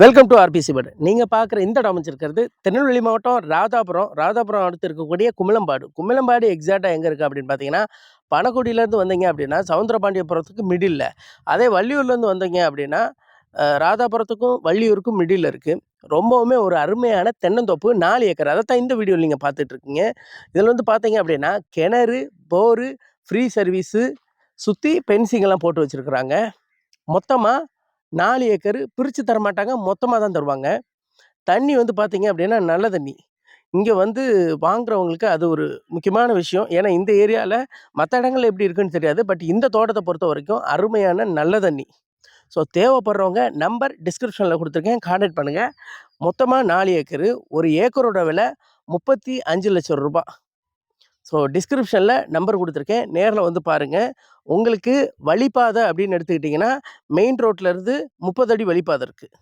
Welcome to RBC but. நீங்கள் பார்க்குற இந்த இடம் அமைச்சிருக்கிறது திருநெல்வேலி மாவட்டம் ராதாபுரம் அடுத்து இருக்கக்கூடிய குமிளம்பாடு எக்ஸாக்டாக எங்கே இருக்குது அப்படின்னு பார்த்தீங்கன்னா, பனகுடியிலேருந்து வந்தீங்க அப்படின்னா சவுந்தரபாண்டியபுரத்துக்கு மிடில். அதே வள்ளியூர்லேருந்து வந்தீங்க அப்படின்னா ராதாபுரத்துக்கும் வள்ளியூருக்கும் மிடில் இருக்குது. ரொம்பவுமே ஒரு அருமையான தென்னந்தோப்பு 4 ஏக்கர். அதைத்தான் இந்த வீடியோவில் நீங்கள் பார்த்துட்ருக்கீங்க. இதில் வந்து பார்த்தீங்க அப்படின்னா கிணறு, போரு, ஃப்ரீ சர்வீஸு, சுற்றி பென்சிங்கெல்லாம் போட்டு வச்சுருக்குறாங்க. மொத்தமாக 4 ஏக்கரு பிரித்து தரமாட்டாங்க, மொத்தமாக தான் தருவாங்க. தண்ணி வந்து பார்த்தீங்க அப்படின்னா நல்ல தண்ணி. இங்கே வந்து வாங்குறவங்களுக்கு அது ஒரு முக்கியமான விஷயம். ஏன்னா இந்த ஏரியாவில் மற்ற இடங்கள்ல எப்படி இருக்குன்னு தெரியாது. பட் இந்த தோட்டத்தை பொறுத்த வரைக்கும் அருமையான நல்ல தண்ணி. ஸோ தேவைப்படுறவங்க நம்பர் டிஸ்கிரிப்ஷனில் கொடுத்துருக்கேன், கான்டாக்ட் பண்ணுங்கள். மொத்தமாக 4 ஏக்கரு. ஒரு ஏக்கரோட விலை 35,00,000 ரூபா. ஸோ டிஸ்கிரிப்ஷனில் நம்பர் கொடுத்துருக்கேன், நேரில் வந்து பாருங்கள். உங்களுக்கு வழிப்பாதை அப்படின்னு எடுத்துக்கிட்டிங்கன்னா மெயின் ரோட்லேருந்து 30 அடி வழிப்பாதை இருக்குது.